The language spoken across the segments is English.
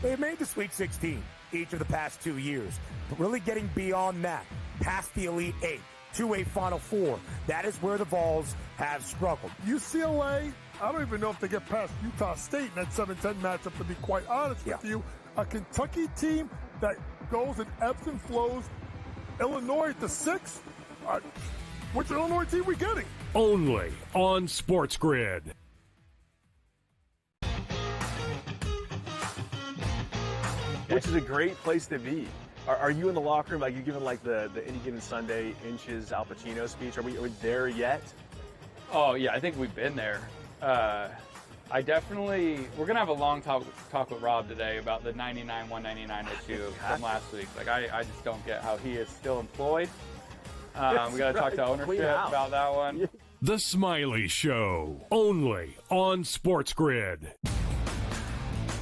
They've made the Sweet 16 each of the past 2 years, but really getting beyond that, past the Elite Eight, to a Final Four, that is where the Vols have struggled. UCLA, I don't even know if they get past Utah State in that 7-10 matchup, to be quite honest with you. A Kentucky team that goes in ebbs and flows. Illinois at the 6. Which Illinois team we getting? Only on SportsGrid. Which is a great place to be. Are you in the locker room, like you giving like the Any Given Sunday Inches Al Pacino speech? Are we there yet? Oh yeah, I think we've been there. We're gonna have a long talk with Rob today about the 99-199 issue from last week. Like I just don't get how he is still employed. We gotta talk to ownership about that one. The Smiley Show, only on SportsGrid.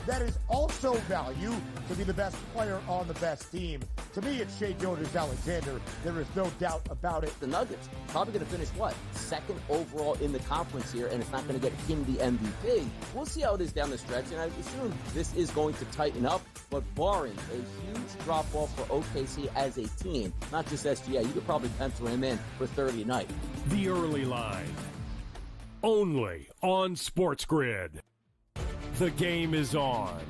That is also value to be the best player on the best team. To me, it's Shai Gilgeous-Alexander. There is no doubt about it. The Nuggets probably going to finish, second overall in the conference here, and it's not going to get him the MVP. We'll see how it is down the stretch, and I assume this is going to tighten up, but barring a huge drop-off for OKC as a team, not just SGA, you could probably pencil him in for 30 a night. The Early Line, only on SportsGrid. The game is on.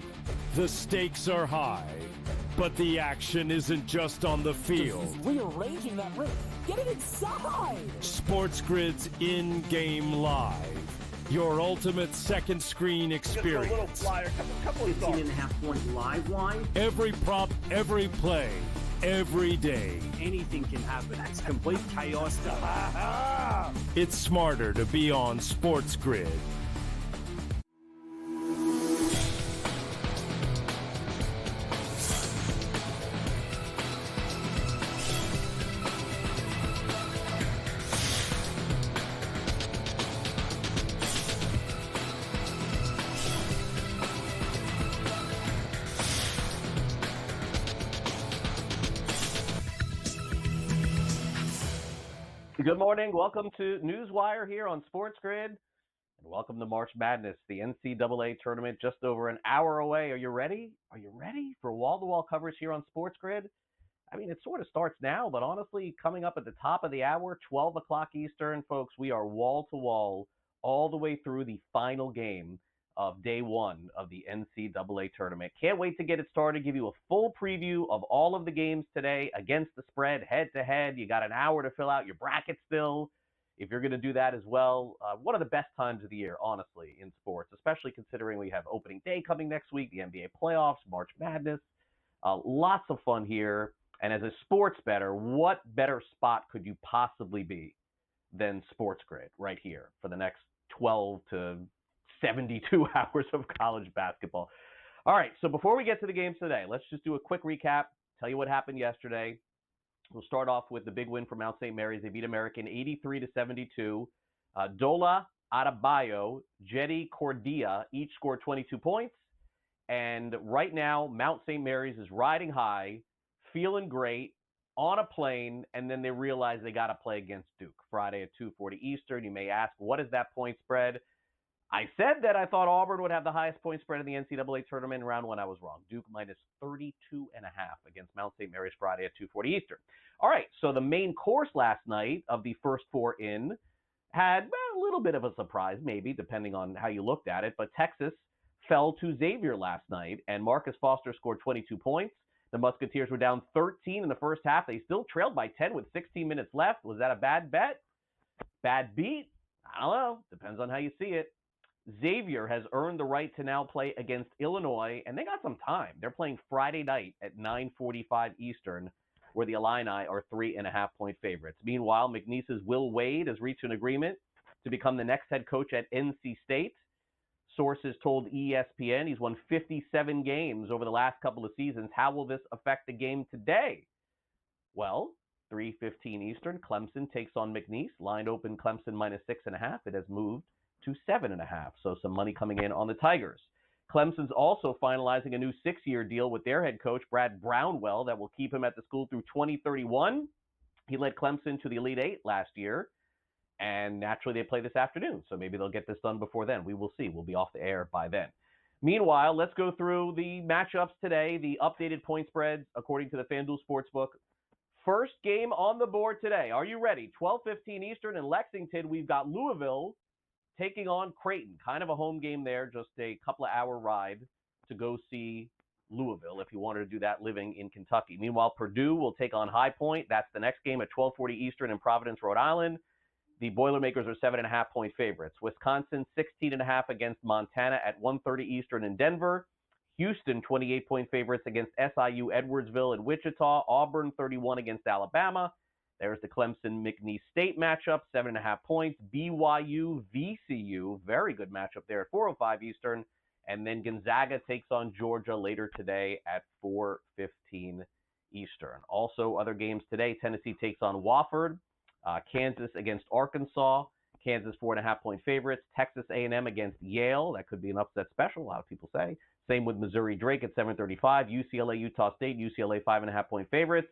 The stakes are high. But the action isn't just on the field. He's rearranging that ring. Get it inside! SportsGrid's in-game live. Your ultimate second screen experience. Just a little flyer, couple of 15.5-point live line. Every prop, every play, every day. Anything can happen. It's complete chaos. It's smarter to be on SportsGrid. Good morning. Welcome to NewsWire here on SportsGrid. And welcome to March Madness, the NCAA Tournament just over an hour away. Are you ready? Are you ready for wall-to-wall coverage here on SportsGrid? I mean, it sort of starts now, but honestly, coming up at the top of the hour, 12 o'clock Eastern, folks, we are wall-to-wall all the way through the final game of day one of the NCAA Tournament. Can't wait to get it started, give you a full preview of all of the games today against the spread, head-to-head. You got an hour to fill out your bracket still, if you're going to do that as well. One of the best times of the year, honestly, in sports, especially considering we have opening day coming next week, the NBA playoffs, March Madness. Lots of fun here. And as a sports bettor, what better spot could you possibly be than SportsGrid right here for the next 12 to 72 hours of college basketball. All right, so before we get to the games today, let's just do a quick recap, tell you what happened yesterday. We'll start off with the big win for Mount St. Mary's. They beat American 83-72. Dola Adebayo, Jetty Cordia each scored 22 points. And right now, Mount St. Mary's is riding high, feeling great, on a plane, and then they realize they got to play against Duke Friday at 2:40 Eastern. You may ask, what is that point spread? I said that I thought Auburn would have the highest point spread in the NCAA tournament in round one. I was wrong. Duke minus 32.5 against Mount St. Mary's Friday at 2:40 Eastern. All right, so the main course last night of the first four in had a little bit of a surprise, maybe, depending on how you looked at it. But Texas fell to Xavier last night, and Marcus Foster scored 22 points. The Musketeers were down 13 in the first half. They still trailed by 10 with 16 minutes left. Was that a bad bet? Bad beat? I don't know. Depends on how you see it. Xavier has earned the right to now play against Illinois, and they got some time. They're playing Friday night at 9:45 Eastern, where the Illini are 3.5-point favorites. Meanwhile, McNeese's Will Wade has reached an agreement to become the next head coach at NC State. Sources told ESPN he's won 57 games over the last couple of seasons. How will this affect the game today? Well, 3:15 Eastern, Clemson takes on McNeese. Line open Clemson minus 6.5. It has moved to 7.5. So some money coming in on the Tigers. Clemson's also finalizing a new 6-year deal with their head coach, Brad Brownwell, that will keep him at the school through 2031. He led Clemson to the Elite Eight last year, and naturally they play this afternoon, so maybe they'll get this done before then. We will see. We'll be off the air by then. Meanwhile, let's go through the matchups today, the updated point spreads according to the FanDuel Sportsbook. First game on the board today. Are you ready? 12:15 Eastern in Lexington. We've got Louisville taking on Creighton. Kind of a home game there, just a couple of hour ride to go see Louisville if you wanted to do that living in Kentucky. Meanwhile, Purdue will take on High Point. That's the next game at 12:40 Eastern in Providence, Rhode Island. The Boilermakers are 7.5-point favorites. Wisconsin 16.5 against Montana at 1:30 Eastern in Denver. Houston 28-point favorites against SIU Edwardsville and Wichita. Auburn 31 against Alabama. There's the Clemson-McNeese State matchup, 7.5 points. BYU VCU, very good matchup there at 4:05 Eastern. And then Gonzaga takes on Georgia later today at 4:15 Eastern. Also, other games today, Tennessee takes on Wofford. Kansas against Arkansas. Kansas 4.5-point favorites. Texas A&M against Yale. That could be an upset special, a lot of people say. Same with Missouri Drake at 7:35. UCLA Utah State. UCLA 5.5-point favorites.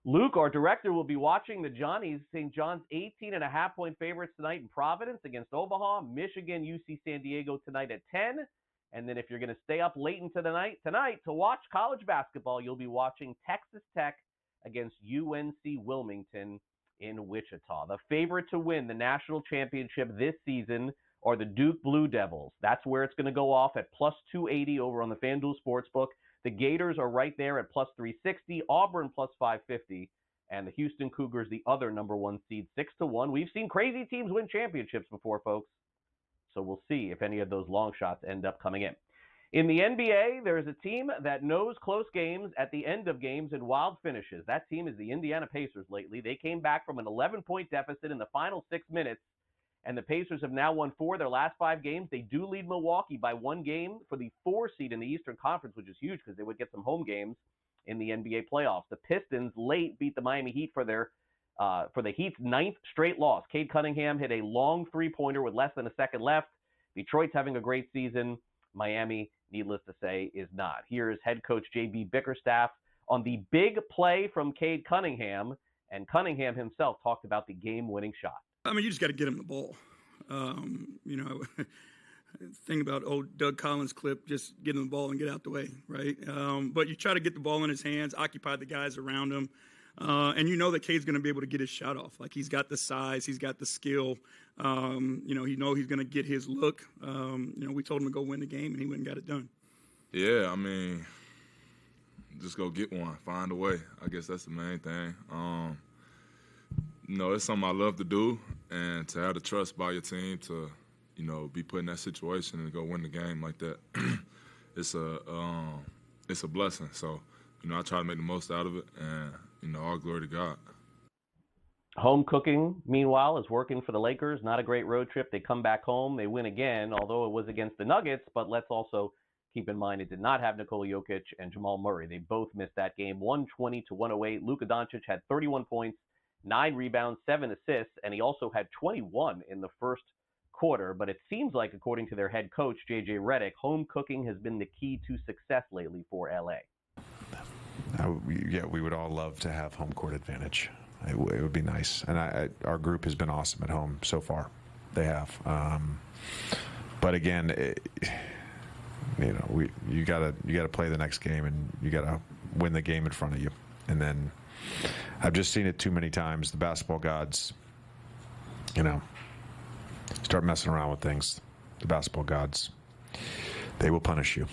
Luke, our director, will be watching the Johnnies. St. John's 18.5-point favorites tonight in Providence against Omaha. Michigan, UC San Diego tonight at 10. And then if you're going to stay up late into the night tonight to watch college basketball, you'll be watching Texas Tech against UNC Wilmington in Wichita. The favorite to win the national championship this season are the Duke Blue Devils. That's where it's going to go off at plus 280 over on the FanDuel Sportsbook. The Gators are right there at plus 360, Auburn plus 550, and the Houston Cougars, the other number one seed, 6-1. We've seen crazy teams win championships before, folks. So we'll see if any of those long shots end up coming in. In the NBA, there is a team that knows close games at the end of games and wild finishes. That team is the Indiana Pacers lately. They came back from an 11-point deficit in the final 6 minutes, and the Pacers have now won 4 of their last 5 games. They do lead Milwaukee by 1 game for the 4 seed in the Eastern Conference, which is huge because they would get some home games in the NBA playoffs. The Pistons late beat the Miami Heat for the Heat's 9th straight loss. Cade Cunningham hit a long 3-pointer with less than a second left. Detroit's having a great season. Miami, needless to say, is not. Here is head coach J.B. Bickerstaff on the big play from Cade Cunningham, and Cunningham himself talked about the game-winning shot. I mean, you just got to get him the ball. Thing about old Doug Collins clip, just get him the ball and get out the way, right? But you try to get the ball in his hands, occupy the guys around him, and you know that Cade's going to be able to get his shot off. Like, he's got the size, he's got the skill. He's going to get his look. We told him to go win the game, and he went and got it done. Yeah, I mean, just go get one, find a way. I guess that's the main thing. It's something I love to do, and to have the trust by your team to, be put in that situation and go win the game like that, it's a blessing. So, I try to make the most out of it, and, all glory to God. Home cooking, meanwhile, is working for the Lakers. Not a great road trip. They come back home. They win again, although it was against the Nuggets. But let's also keep in mind it did not have Nikola Jokic and Jamal Murray. They both missed that game, 120-108. Luka Doncic had 31 points, 9 rebounds, 7 assists, and he also had 21 in the first quarter. But it seems like, according to their head coach, J.J. Redick, home cooking has been the key to success lately for L.A. We would all love to have home court advantage. It would be nice, and our group has been awesome at home so far. They have, but again, you gotta play the next game, and you gotta win the game in front of you. And then I've just seen it too many times. The basketball gods, start messing around with things. The basketball gods, they will punish you.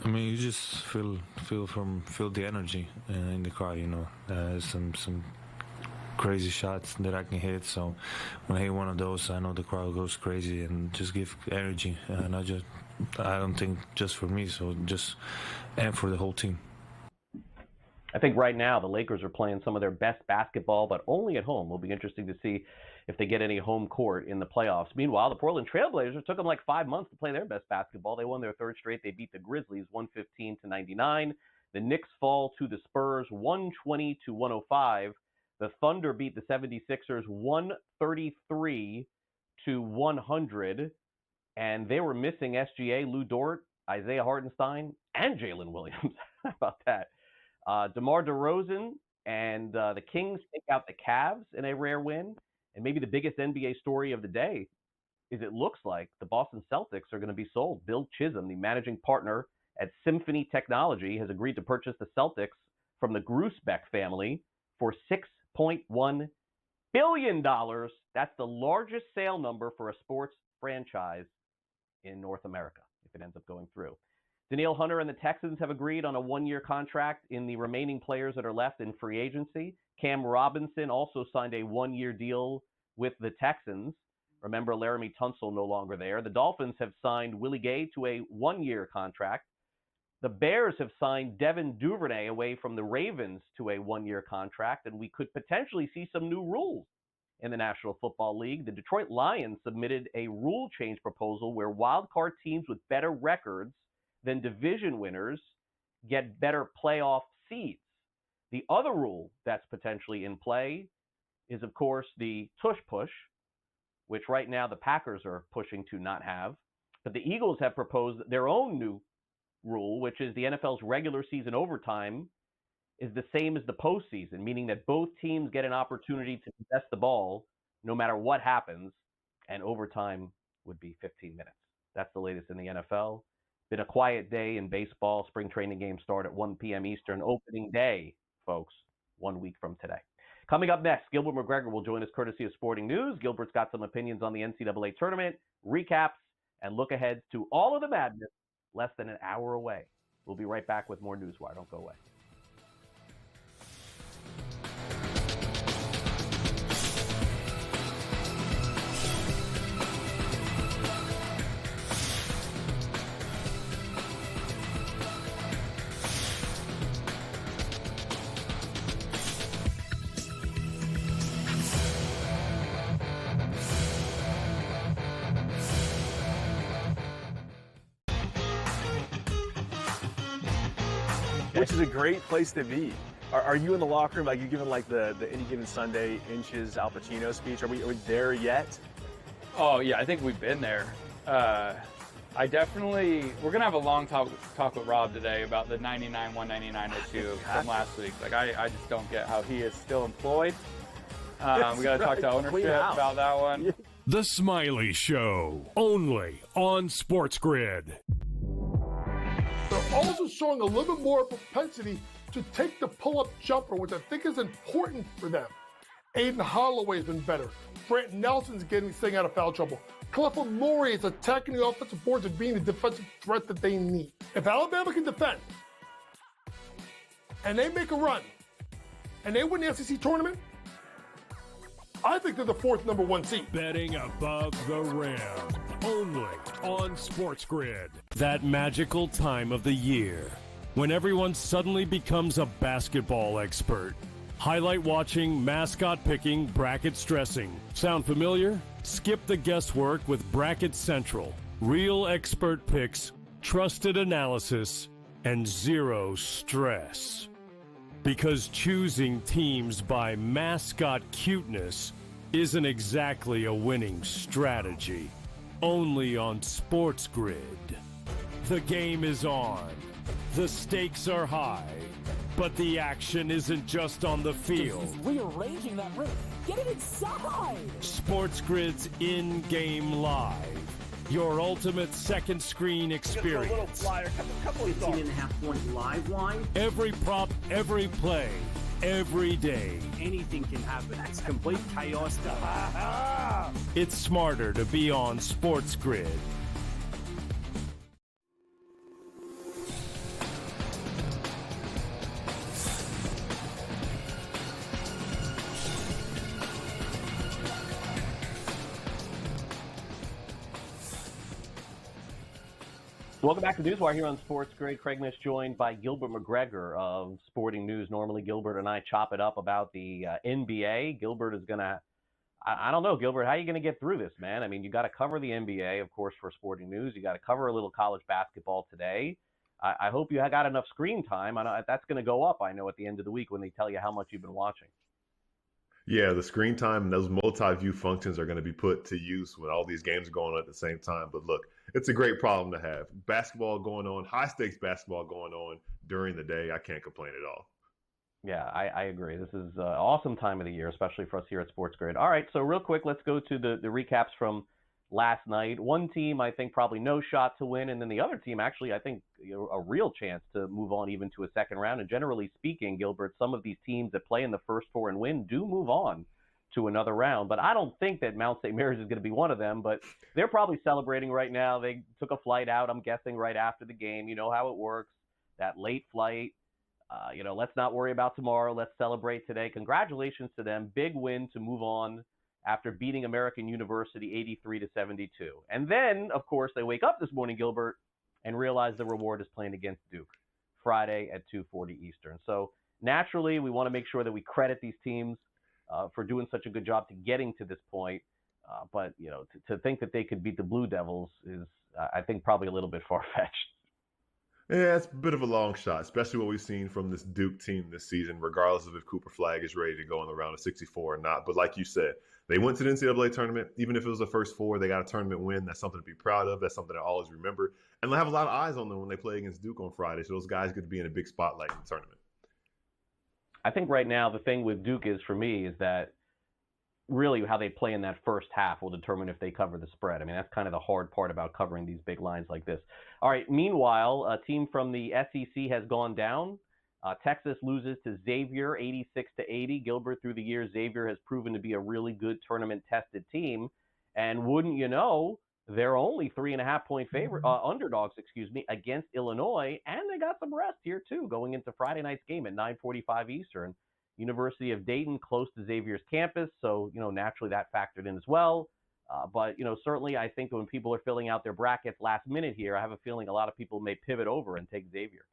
I mean, you just feel the energy in the crowd. Some crazy shots that I can hit. So when I hit one of those, I know the crowd goes crazy and just give energy. And I don't think just for me, and for the whole team. I think right now the Lakers are playing some of their best basketball, but only at home. It'll be interesting to see if they get any home court in the playoffs. Meanwhile, the Portland Trailblazers took them like 5 months to play their best basketball. They won their 3rd straight. They beat the Grizzlies 115-99. The Knicks fall to the Spurs 120-105. The Thunder beat the 76ers 133-100. And they were missing SGA, Lou Dort, Isaiah Hartenstein, and Jalen Williams. How about that? DeMar DeRozan and the Kings take out the Cavs in a rare win. And maybe the biggest NBA story of the day is it looks like the Boston Celtics are going to be sold. Bill Chisholm, the managing partner at Symphony Technology, has agreed to purchase the Celtics from the Grusbeck family for $6.1 billion. That's the largest sale number for a sports franchise in North America, if it ends up going through. Danielle Hunter and the Texans have agreed on a one-year contract in the remaining players that are left in free agency. Cam Robinson also signed a one-year deal with the Texans. Remember, Laramie Tunsil no longer there. The Dolphins have signed Willie Gay to a one-year contract. The Bears have signed Devin Duvernay away from the Ravens to a one-year contract, and we could potentially see some new rules in the National Football League. The Detroit Lions submitted a rule change proposal where wildcard teams with better records than division winners get better playoff seeds. The other rule that's potentially in play is, of course, the tush push, which right now the Packers are pushing to not have. But the Eagles have proposed their own new rule, which is the NFL's regular season overtime is the same as the postseason, meaning that both teams get an opportunity to possess the ball no matter what happens, and overtime would be 15 minutes. That's the latest in the NFL. Been a quiet day in baseball. Spring training games start at 1 p.m. Eastern. Opening day, folks, 1 week from today. Coming up next, Gilbert McGregor will join us courtesy of Sporting News. Gilbert's got some opinions on the NCAA Tournament, recaps, and look ahead to all of the madness less than an hour away. We'll be right back with more NewsWire. Don't go away. Which is a great place to be. Are you in the locker room? Like, you giving like the Any Given Sunday inches Al Pacino speech? Are we there yet? Oh yeah, I think we've been there. We're gonna have a long talk with Rob today about the 99-199 issue from last week. Like, I just don't get how he is still employed. We gotta talk to ownership about that one. The Smiley Show, only on SportsGrid. They're also showing a little bit more propensity to take the pull-up jumper, which I think is important for them. Aiden Holloway's been better. Brant Nelson's staying out of foul trouble. Clifford Murray is attacking the offensive boards and being the defensive threat that they need. If Alabama can defend, and they make a run, and they win the SEC tournament, I think they're the fourth number one seed. Betting above the rim, only on SportsGrid. That magical time of the year when everyone suddenly becomes a basketball expert. Highlight watching, mascot picking, bracket stressing. Sound familiar? Skip the guesswork with Bracket Central. Real expert picks, trusted analysis, and zero stress. Because choosing teams by mascot cuteness isn't exactly a winning strategy. Only on SportsGrid. The game is on. The stakes are high. But the action isn't just on the field. He's rearranging that ring. Get it inside! SportsGrid's in-game live. Your ultimate second screen experience. 15.5-point live line. Every prop, every play, every day. Anything can happen. That's complete chaos. It's smarter to be on SportsGrid. Welcome back to NewsWire here on SportsGrid. Craig Mish joined by Gilbert McGregor of Sporting News. Normally, Gilbert and I chop it up about the NBA. Gilbert is going to, I don't know, Gilbert, how are you going to get through this, man? I mean, you got to cover the NBA, of course, for Sporting News. You got to cover a little college basketball today. I hope you got enough screen time. I know that's going to go up, I know, at the end of the week when they tell you how much you've been watching. Yeah, the screen time and those multi-view functions are going to be put to use when all these games are going on at the same time. But look, it's a great problem to have. Basketball going on, high-stakes basketball going on during the day. I can't complain at all. Yeah, I agree. This is an awesome time of the year, especially for us here at SportsGrid. All right, so real quick, let's go to the recaps from last night. One team, I think, probably no shot to win, and then the other team, actually, I think, a real chance to move on even to a second round. And generally speaking, Gilbert, some of these teams that play in the first four and win do move on to another round. But I don't think that Mount St. Mary's is going to be one of them, but they're probably celebrating right now. They took a flight out, I'm guessing, right after the game. You know how it works, that late flight. Let's not worry about tomorrow. Let's celebrate today. Congratulations to them. Big win to move on after beating American University 83-72. And then, of course, they wake up this morning, Gilbert, and realize the reward is playing against Duke Friday at 2:40 Eastern. So naturally, we want to make sure that we credit these teams for doing such a good job to getting to this point. But to think that they could beat the Blue Devils is, I think, probably a little bit far-fetched. Yeah, it's a bit of a long shot, especially what we've seen from this Duke team this season, regardless of if Cooper Flagg is ready to go in the round of 64 or not. But like you said, they went to the NCAA tournament. Even if it was the first four, they got a tournament win. That's something to be proud of. That's something to always remember. And they'll have a lot of eyes on them when they play against Duke on Friday. So those guys get to be in a big spotlight in the tournament. I think right now the thing with Duke is, for me, is that really how they play in that first half will determine if they cover the spread. I mean, that's kind of the hard part about covering these big lines like this. All right, meanwhile, a team from the SEC has gone down. Texas loses to Xavier 86-80. Gilbert, through the years, Xavier has proven to be a really good tournament-tested team. And wouldn't you know, they're only 3.5-point underdogs, against Illinois. And they got some rest here, too, going into Friday night's game at 9:45 Eastern. University of Dayton, close to Xavier's campus, so, naturally that factored in as well. But, certainly I think when people are filling out their brackets last minute here, I have a feeling a lot of people may pivot over and take Xavier.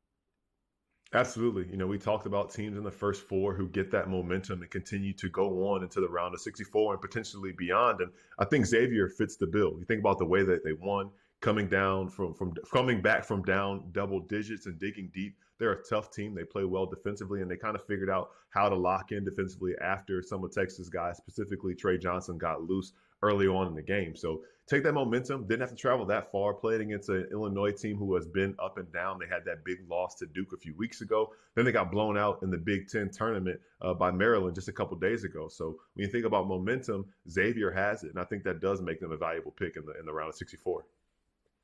Absolutely. We talked about teams in the first four who get that momentum and continue to go on into the round of 64 and potentially beyond. And I think Xavier fits the bill. You think about the way that they won, coming back from down double digits and digging deep. They're a tough team. They play well defensively, and they kind of figured out how to lock in defensively after some of Texas guys, specifically Trey Johnson, got loose early on in the game. So take that momentum. Didn't have to travel that far. Played against an Illinois team who has been up and down. They had that big loss to Duke a few weeks ago. Then they got blown out in the Big Ten tournament by Maryland just a couple days ago. So when you think about momentum, Xavier has it, and I think that does make them a valuable pick in the round of 64.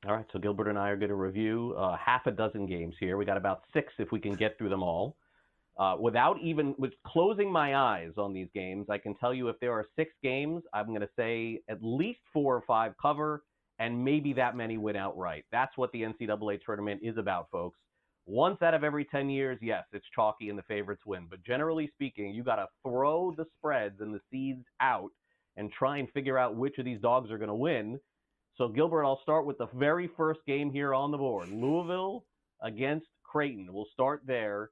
All right, so Gilbert and I are going to review half a dozen games here. We got about 6 if we can get through them all. With closing my eyes on these games, I can tell you if there are 6 games, I'm going to say at least 4 or 5 cover, and maybe that many win outright. That's what the NCAA tournament is about, folks. Once out of every 10 years, yes, it's chalky and the favorites win. But generally speaking, you got to throw the spreads and the seeds out and try and figure out which of these dogs are going to win. So, Gilbert, I'll start with the very first game here on the board. Louisville against Creighton. We'll start there.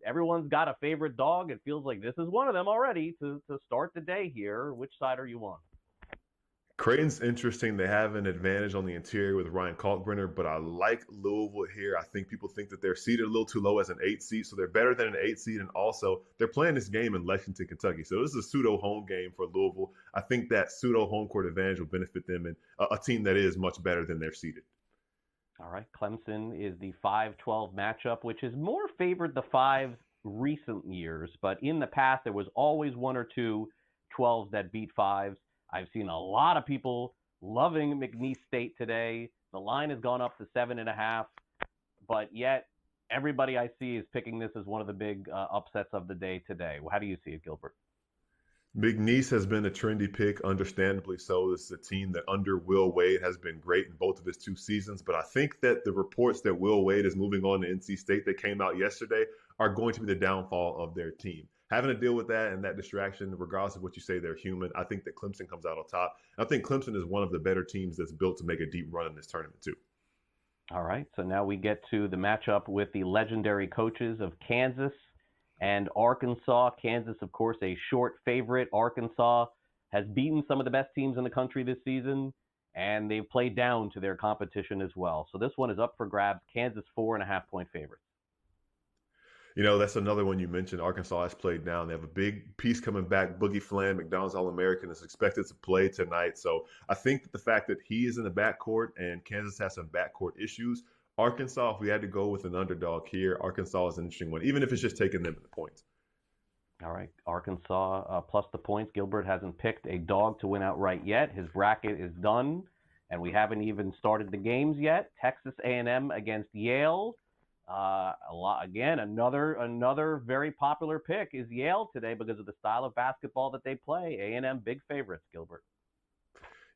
Everyone's got a favorite dog. It feels like this is one of them already to start the day here. Which side are you on? Creighton's interesting. They have an advantage on the interior with Ryan Kalkbrenner, but I like Louisville here. I think people think that they're seeded a little too low as an 8 seed, so they're better than an 8 seed. And also, they're playing this game in Lexington, Kentucky. So this is a pseudo home game for Louisville. I think that pseudo home court advantage will benefit them and a team that is much better than they're seeded. All right, Clemson is the 5-12 matchup, which is more favored the 5 recent years. But in the past, there was always 1 or 2 12s that beat 5s. I've seen a lot of people loving McNeese State today. The line has gone up to 7.5, but yet everybody I see is picking this as one of the big upsets of the day today. How do you see it, Gilbert? McNeese has been a trendy pick, understandably so. This is a team that under Will Wade has been great in both of his 2 seasons. But I think that the reports that Will Wade is moving on to NC State that came out yesterday are going to be the downfall of their team. Having to deal with that and that distraction, regardless of what you say, they're human. I think that Clemson comes out on top. I think Clemson is one of the better teams that's built to make a deep run in this tournament, too. All right, so now we get to the matchup with the legendary coaches of Kansas and Arkansas. Kansas, of course, a short favorite. Arkansas has beaten some of the best teams in the country this season, and they've played down to their competition as well. So this one is up for grabs. Kansas 4.5-point favorites. That's another one you mentioned. Arkansas has played down. They have a big piece coming back. Boogie Fland, McDonald's All-American, is expected to play tonight. So I think that the fact that he is in the backcourt and Kansas has some backcourt issues, Arkansas, if we had to go with an underdog here, Arkansas is an interesting one, even if it's just taking them in the points. All right, Arkansas plus the points. Gilbert hasn't picked a dog to win outright yet. His bracket is done, and we haven't even started the games yet. Texas A&M against Yale. Another very popular pick is Yale today because of the style of basketball that they play. A&M big favorites, Gilbert.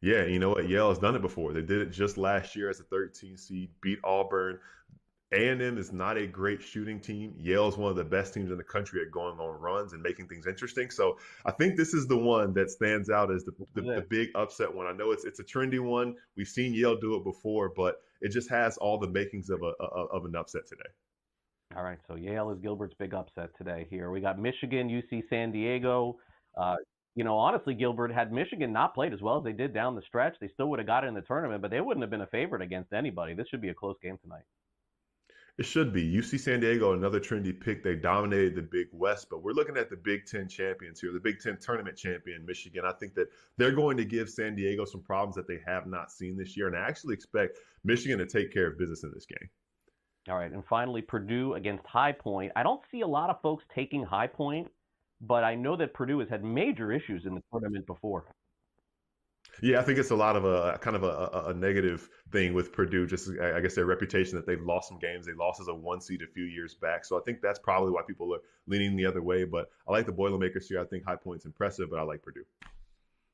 Yeah, you know what? Yale has done it before. They did it just last year as a 13 seed, beat Auburn. A&M is not a great shooting team. Yale is one of the best teams in the country at going on runs and making things interesting. So I think this is the one that stands out as the big upset one. I know it's a trendy one. We've seen Yale do it before, but it just has all the makings of an upset today. All right, so Yale is Gilbert's big upset today here. We got Michigan, UC San Diego. Honestly, Gilbert, had Michigan not played as well as they did down the stretch, they still would have got it in the tournament, but they wouldn't have been a favorite against anybody. This should be a close game tonight. It should be. UC San Diego, another trendy pick. They dominated the Big West, but we're looking at the Big Ten champions here, the Big Ten tournament champion, Michigan. I think that they're going to give San Diego some problems that they have not seen this year, and I actually expect Michigan to take care of business in this game. All right, and finally, Purdue against High Point. I don't see a lot of folks taking High Point, but I know that Purdue has had major issues in the tournament before. Yeah, I think it's a lot of a negative thing with Purdue. Just, I guess, their reputation that they've lost some games. They lost as a 1 seed a few years back. So I think that's probably why people are leaning the other way. But I like the Boilermakers here. I think High Point's impressive, but I like Purdue.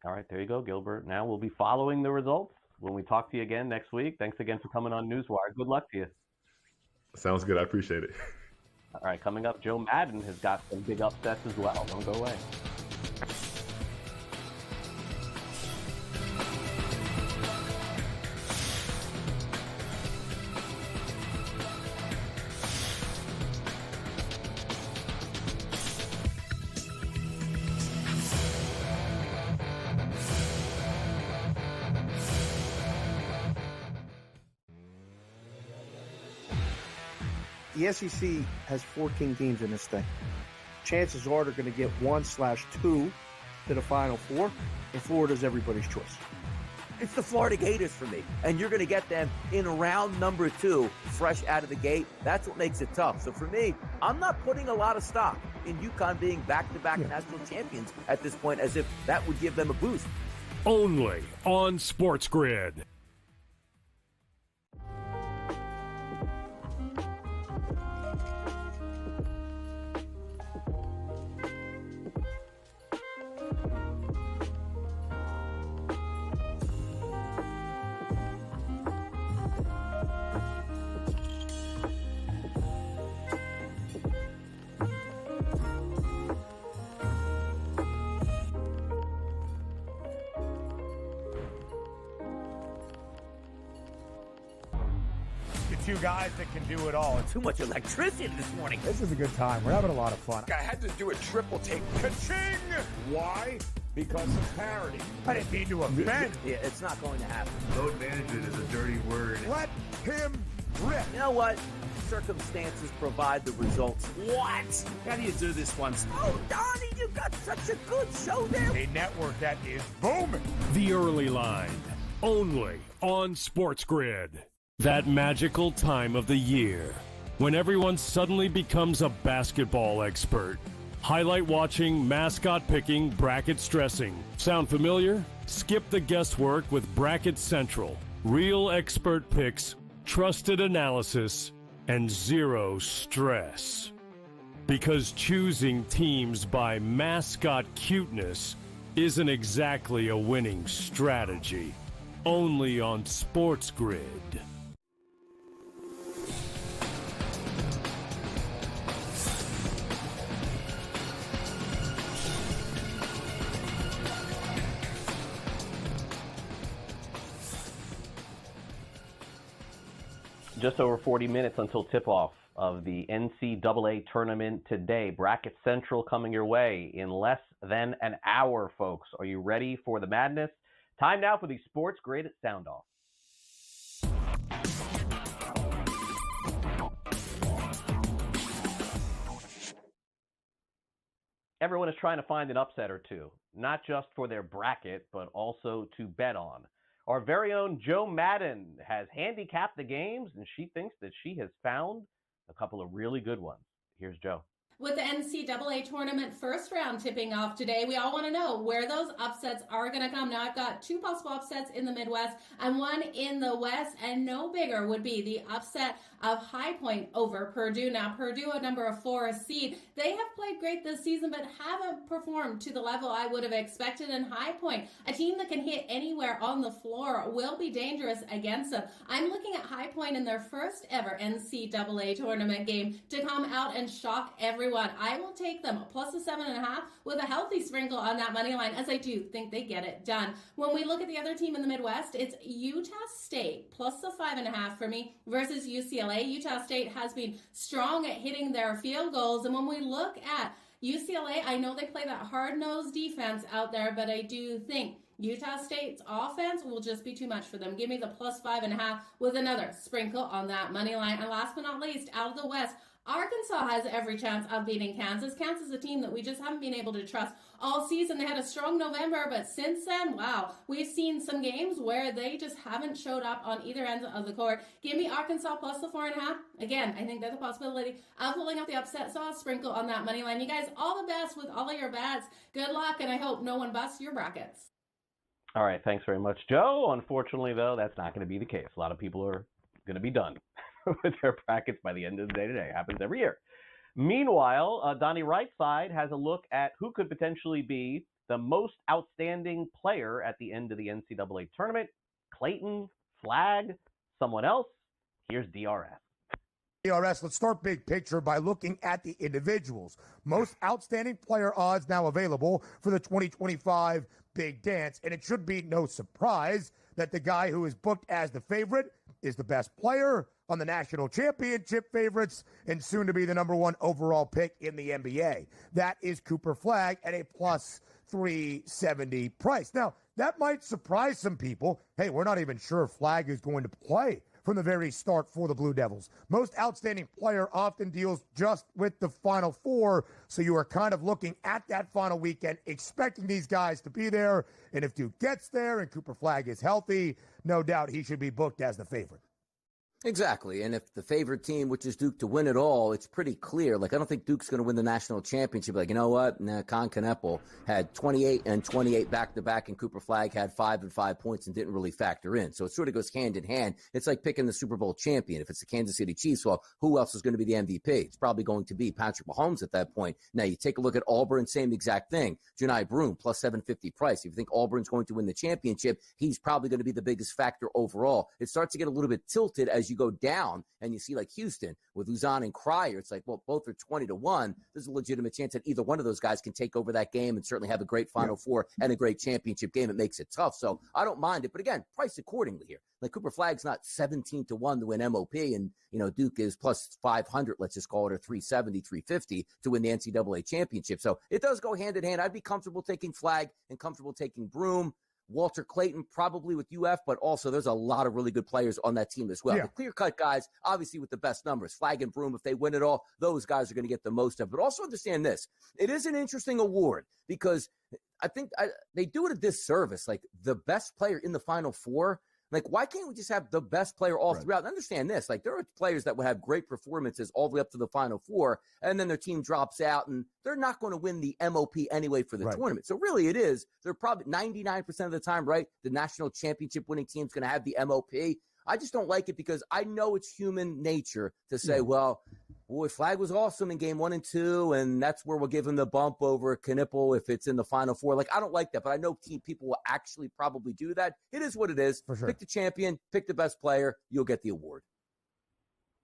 All right, there you go, Gilbert. Now we'll be following the results when we talk to you again next week. Thanks again for coming on NewsWire. Good luck to you. Sounds good. I appreciate it. All right, coming up, Joe Madden has got some big upsets as well. Don't go away. The SEC has 14 teams in this thing. Chances are they're going to get 1/2 to the Final Four, and Florida's everybody's choice. It's the Florida Gators for me, and you're going to get them in round number 2, fresh out of the gate. That's what makes it tough. So for me, I'm not putting a lot of stock in UConn being back-to-back national champions at this point, as if that would give them a boost. Only on SportsGrid. Two guys that can do it all. Too much electricity this morning. This is a good time. We're having a lot of fun. I had to do a triple take. Ka-ching! Why? Because of parity. I didn't mean to offend. Yeah, it's not going to happen. Load management is a dirty word. Let him rip. You know what? Circumstances provide the results. What? How do you do this once? Oh, Donnie, you got such a good show there. A network that is booming. The Early Line. Only on SportsGrid. That magical time of the year when everyone suddenly becomes a basketball expert. Highlight watching, mascot picking, bracket stressing. Sound familiar? Skip the guesswork with Bracket Central. Real expert picks, trusted analysis, and zero stress. Because choosing teams by mascot cuteness isn't exactly a winning strategy. Only on SportsGrid. Just over 40 minutes until tip-off of the NCAA Tournament today. Bracket Central coming your way in less than an hour, folks. Are you ready for the madness? Time now for the SportsGrid Sound-Off. Everyone is trying to find an upset or two, not just for their bracket, but also to bet on. Our very own Joe Madden has handicapped the games, and she thinks that she has found a couple of really good ones. Here's Joe. With the NCAA Tournament first round tipping off today, we all want to know where those upsets are going to come. Now, I've got two possible upsets in the Midwest and one in the West, and no bigger would be the upset of High Point over Purdue. Now, Purdue, a number 4 seed, they have played great this season, but haven't performed to the level I would have expected. And High Point, a team that can hit anywhere on the floor, will be dangerous against them. I'm looking at High Point in their first ever NCAA Tournament game to come out and shock everyone. I will take them plus a 7.5 with a healthy sprinkle on that money line, as I do think they get it done. When we look at the other team in the Midwest, it's Utah State plus a 5.5 for me versus UCLA. Utah State has been strong at hitting their field goals, and when we look at UCLA, I know they play that hard-nosed defense out there, but I do think Utah State's offense will just be too much for them. Give me the plus 5.5 with another sprinkle on that money line. And last but not least, out of the West, Arkansas has every chance of beating Kansas. Kansas is a team that we just haven't been able to trust all season. They had a strong November, but since then, wow, we've seen some games where they just haven't showed up on either end of the court. Give me Arkansas plus the 4.5. Again, I think there's a possibility of pulling up the upset, so I'll sprinkle on that money line. You guys, all the best with all of your bets. Good luck, and I hope no one busts your brackets. All right, thanks very much, Joe. Unfortunately, though, that's not going to be the case. A lot of people are going to be done with their brackets by the end of the day today. It happens every year. Meanwhile, Donnie Rightside has a look at who could potentially be the most outstanding player at the end of the NCAA tournament. Clayton, Flag, someone else. Here's DRS. DRS, let's start big picture by looking at the individuals. Most outstanding player odds now available for the 2025 Big Dance, and it should be no surprise that the guy who is booked as the favorite is the best player on the national championship favorites and soon to be the number 1 overall pick in the NBA. That is Cooper Flag at a plus 370 price. Now, that might surprise some people. Hey, we're not even sure if Flag is going to play from the very start for the Blue Devils. Most outstanding player often deals just with the Final Four, so you are kind of looking at that final weekend, expecting these guys to be there, and if Duke gets there and Cooper Flag is healthy, no doubt he should be booked as the favorite. Exactly. And if the favorite team, which is Duke, to win it all, it's pretty clear. Like, I don't think Duke's going to win the national championship. Like, you know what? Nah, Con Kneppel had 28 and 28 back-to-back, and Cooper Flag had 5 and 5 points and didn't really factor in. So it sort of goes hand in hand. It's like picking the Super Bowl champion. If it's the Kansas City Chiefs, well, who else is going to be the MVP? It's probably going to be Patrick Mahomes at that point. Now, you take a look at Auburn, same exact thing. Janai Broome, plus 750 price. If you think Auburn's going to win the championship, he's probably going to be the biggest factor overall. It starts to get a little bit tilted as you go down. And you see, like Houston with Luzon and Cryer, it's like, well, both are 20-1. There's a legitimate chance that either one of those guys can take over that game and certainly have a great Final Four and a great championship game. It makes it tough. So I don't mind it. But again, price accordingly here. Like, Cooper Flag's not 17-1 to win MOP, and, you know, Duke is plus 500, let's just call it, or 370, 350 to win the NCAA championship. So it does go hand in hand. I'd be comfortable taking Flag and comfortable taking Broome. Walter Clayton probably with UF, but also there's a lot of really good players on that team as well. The clear-cut guys, obviously with the best numbers, Flag and Broome, if they win it all, those guys are going to get the most of it. But also understand this. It is an interesting award because I think they do it a disservice. Like, the best player in the Final Four, like, why can't we just have the best player all throughout? And understand this. Like, there are players that would have great performances all the way up to the Final Four, and then their team drops out, and they're not going to win the MOP anyway for the tournament. So really it is. They're probably 99% of the time, right, the national championship winning team's going to have the MOP. I just don't like it because I know it's human nature to say, well, boy, Flag was awesome in game 1 and 2, and that's where we'll give him the bump over Kneppel if it's in the Final Four. Like, I don't like that, but I know people will actually probably do that. It is what it is. For sure. Pick the champion, pick the best player, you'll get the award.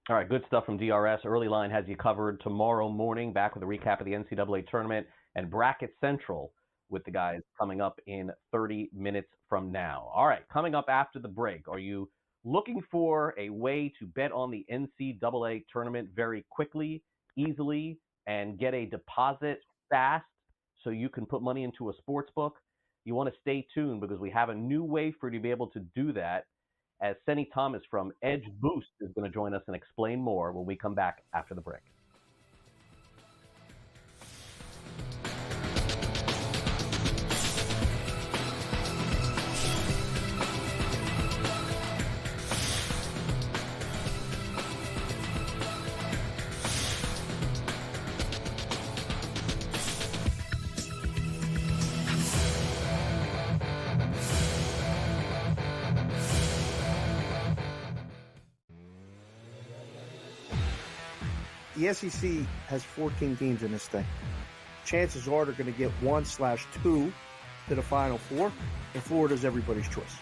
All right, good stuff from DRS. Early Line has you covered tomorrow morning, back with a recap of the NCAA tournament and Bracket Central with the guys coming up in 30 minutes from now. All right, coming up after the break, are you looking for a way to bet on the NCAA tournament very quickly, easily, and get a deposit fast so you can put money into a sports book? You want to stay tuned because we have a new way for you to be able to do that, as Seni Thomas from Edge Boost is going to join us and explain more when we come back after the break. The SEC has 14 teams in this thing. Chances are they're going to get 1/2 to the Final Four, and Florida's everybody's choice.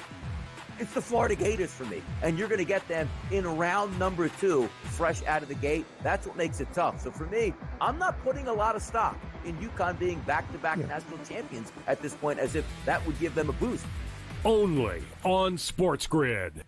It's the Florida Gators for me, and you're going to get them in round number 2, fresh out of the gate. That's what makes it tough. So for me, I'm not putting a lot of stock in UConn being back-to-back national champions at this point, as if that would give them a boost. Only on SportsGrid.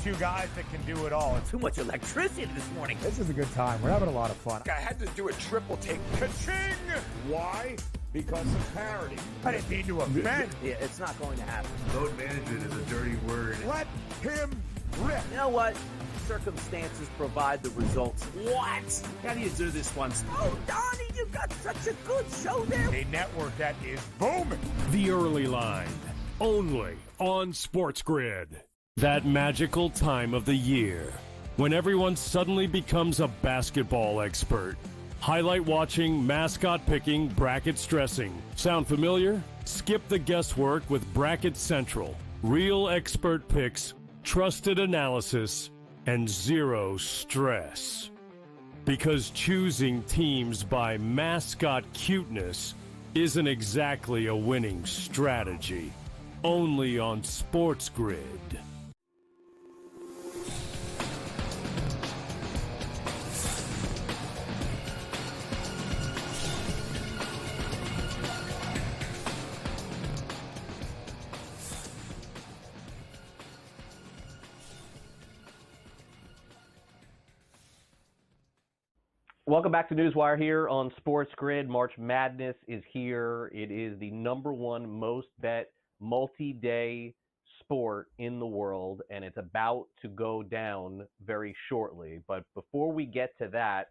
Two guys that can do it all. Too much electricity this morning. This is a good time. We're having a lot of fun. I had to do a triple take. Ka-ching! Why? Because of parity. I didn't mean to offend. Yeah, it's not going to happen. Load management is a dirty word. Let him rip. You know what? Circumstances provide the results. What? How do you do this one? Oh, Donnie, you got such a good show there. A network that is booming. The Early Line. Only on SportsGrid. That magical time of the year when everyone suddenly becomes a basketball expert. Highlight watching, mascot picking, bracket stressing. Sound familiar? Skip the guesswork with Bracket Central. Real expert picks, trusted analysis, and zero stress. Because choosing teams by mascot cuteness isn't exactly a winning strategy. Only on SportsGrid. Welcome back to NewsWire here on SportsGrid. March Madness is here. It is the #1 most bet multi-day sport in the world, and it's about to go down very shortly. But before we get to that,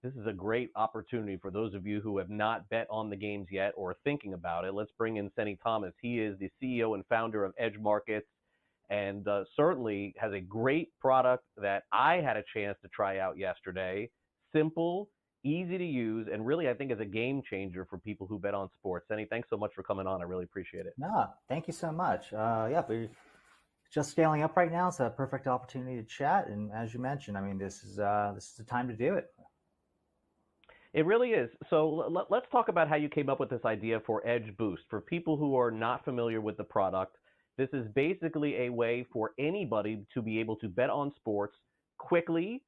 this is a great opportunity for those of you who have not bet on the games yet or are thinking about it. Let's bring in Seni Thomas. He is the CEO and founder of Edge Markets, and certainly has a great product that I had a chance to try out yesterday. Simple, easy to use, and really I think is a game changer for people who bet on sports. Seni, thanks so much for coming on. I really appreciate it. No, thank you so much. Yeah, we're just scaling up right now. It's a perfect opportunity to chat, and as you mentioned, I mean, this is the time to do it. It really is. So let's talk about how you came up with this idea for Edge Boost. For people who are not familiar with the product, this is basically a way for anybody to be able to bet on sports quickly,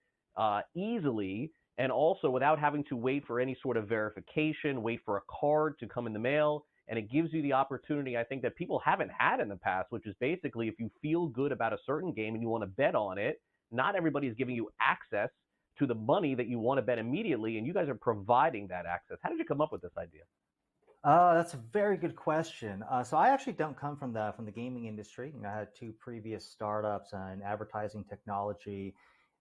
easily, and also without having to wait for any sort of verification, wait for a card to come in the mail. And it gives you the opportunity, I think, that people haven't had in the past, which is basically if you feel good about a certain game and you want to bet on it, not everybody is giving you access to the money that you want to bet immediately, and you guys are providing that access. How did you come up with this idea? That's a very good question. So I actually don't come from the gaming industry. I had 2 previous startups in advertising technology.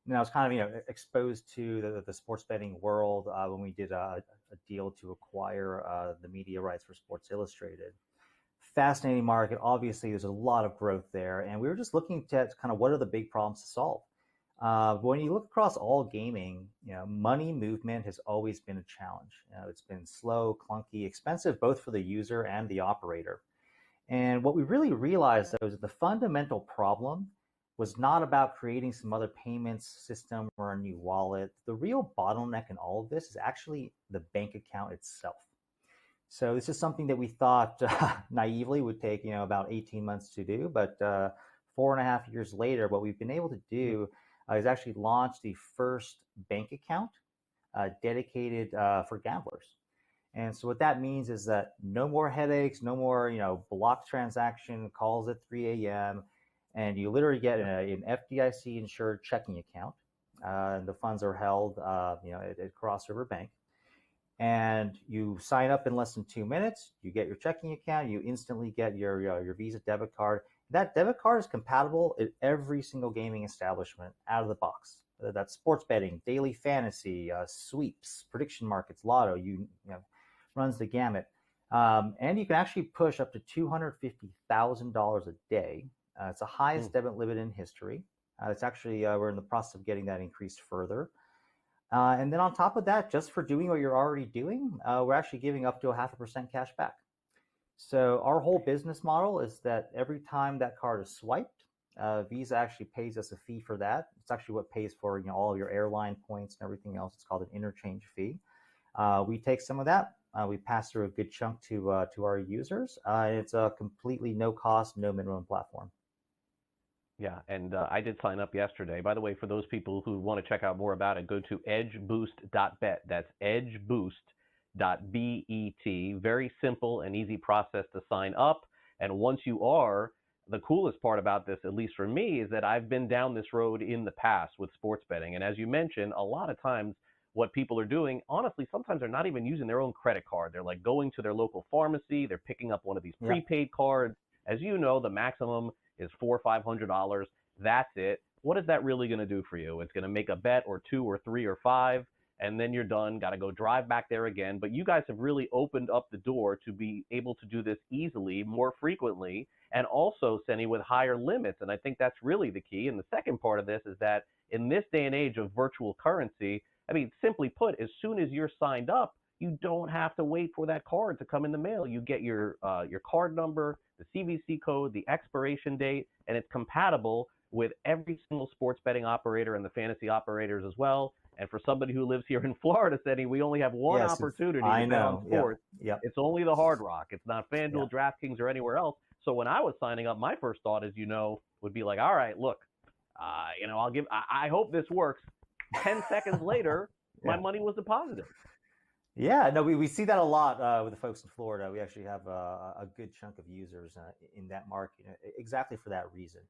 And I was kind of exposed to the sports betting world when we did a deal to acquire the media rights for Sports Illustrated. Fascinating market. Obviously, there's a lot of growth there, and we were just looking at kind of what are the big problems to solve. When you look across all gaming, money movement has always been a challenge. It's been slow, clunky, expensive, both for the user and the operator. And what we really realized was that the fundamental problem was not about creating some other payments system or a new wallet. The real bottleneck in all of this is actually the bank account itself. So this is something that we thought naively would take about 18 months to do, but 4.5 years later, what we've been able to do is actually launch the first bank account dedicated for gamblers. And so what that means is that no more headaches, no more blocked transaction calls at 3 a.m. And you literally get an FDIC insured checking account. The funds are held at Cross River Bank. And you sign up in less than 2 minutes. You get your checking account. You instantly get your Visa debit card, That debit card is compatible at every single gaming establishment out of the box. That's sports betting, daily fantasy, sweeps, prediction markets, lotto. Runs the gamut. And you can actually push up to $250,000 a day. It's the highest debit limit in history. It's actually, we're in the process of getting that increased further. And then on top of that, just for doing what you're already doing, we're actually giving up to 0.5% cash back. So our whole business model is that every time that card is swiped, Visa actually pays us a fee for that. It's actually what pays for all of your airline points and everything else. It's called an interchange fee. We take some of that. We pass through a good chunk to our users. It's a completely no cost, no minimum platform. Yeah, and I did sign up yesterday. By the way, for those people who want to check out more about it, go to edgeboost.bet. That's edgeboost.bet. Very simple and easy process to sign up. And once you are, the coolest part about this, at least for me, is that I've been down this road in the past with sports betting. And as you mentioned, a lot of times what people are doing, honestly, sometimes they're not even using their own credit card. They're like going to their local pharmacy. They're picking up one of these prepaid cards. As you know, the maximum is $400 or $500. That's it. What is that really going to do for you? It's going to make a bet or two or three or five, and then you're done. Got to go drive back there again. But you guys have really opened up the door to be able to do this easily, more frequently, and also, Seni, with higher limits. And I think that's really the key. And the second part of this is that in this day and age of virtual currency, I mean, simply put, as soon as you're signed up, you don't have to wait for that card to come in the mail. You get your card number, the CVC code, the expiration date, and it's compatible with every single sports betting operator and the fantasy operators as well. And for somebody who lives here in Florida, Seni, we only have one opportunity to bet on sports. Yep. It's only the Hard Rock. It's not FanDuel, DraftKings, or anywhere else. So when I was signing up, my first thought, as you know, would be like, all right, look, I hope this works. 10 seconds later, my money was deposited. Yeah, no, we see that a lot with the folks in Florida. We actually have a good chunk of users in that market, exactly for that reason.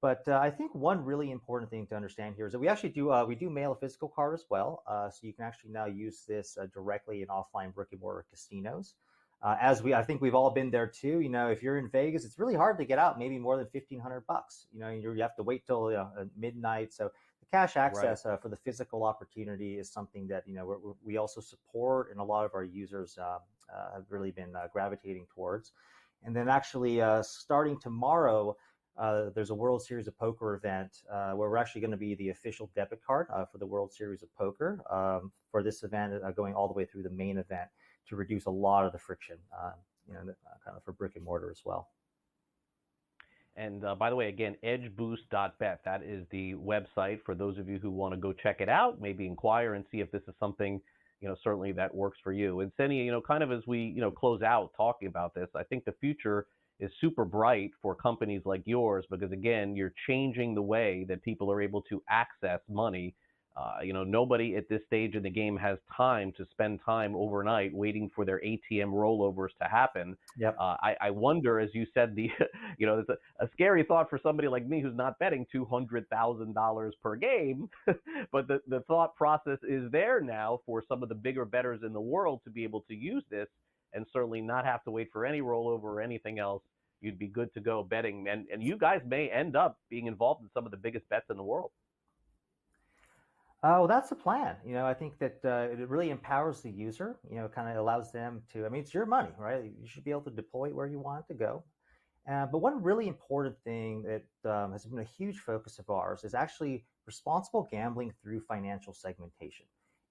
But I think one really important thing to understand here is that we actually do mail a physical card as well. So you can actually now use this directly in offline brick and mortar casinos. I think we've all been there too. If you're in Vegas, it's really hard to get out maybe more than $1,500. You have to wait till midnight. So the cash access for the physical opportunity is something that we also support, and a lot of our users have really been gravitating towards. And then actually starting tomorrow, there's a World Series of Poker event where we're actually going to be the official debit card for the World Series of Poker for this event, going all the way through the main event to reduce a lot of the friction, kind of for brick and mortar as well. And by the way, again, edgeboost.bet. That is the website for those of you who want to go check it out, maybe inquire and see if this is something, certainly that works for you. And Seni, kind of as we, close out talking about this, I think the future is super bright for companies like yours because, again, you're changing the way that people are able to access money. Nobody at this stage in the game has time to spend time overnight waiting for their ATM rollovers to happen. Yep. I wonder, as you said, it's a scary thought for somebody like me who's not betting $200,000 per game, but the thought process is there now for some of the bigger bettors in the world to be able to use this and certainly not have to wait for any rollover or anything else. You'd be good to go betting. And you guys may end up being involved in some of the biggest bets in the world. Well, that's the plan. I think that it really empowers the user, kind of allows them to, it's your money, right? You should be able to deploy it where you want it to go. But one really important thing that has been a huge focus of ours is actually responsible gambling through financial segmentation.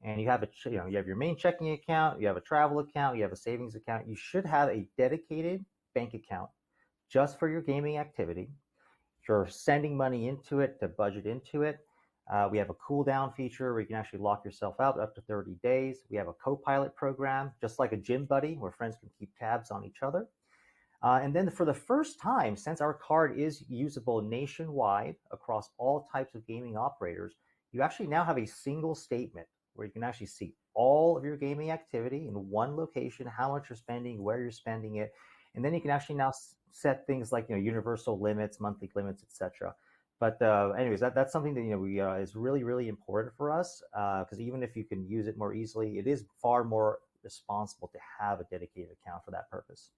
And you have you have your main checking account, you have a travel account, you have a savings account. You should have a dedicated bank account just for your gaming activity. You're sending money into it to budget into it. We have a cool down feature where you can actually lock yourself out up to 30 days. We have a co-pilot program, just like a gym buddy, where friends can keep tabs on each other. And then for the first time, since our card is usable nationwide across all types of gaming operators, you actually now have a single statement where you can actually see all of your gaming activity in one location, how much you're spending, where you're spending it. And then you can actually now set things like universal limits, monthly limits, etc. But anyways, that's something that is really, really important for us because even if you can use it more easily, it is far more responsible to have a dedicated account for that purpose.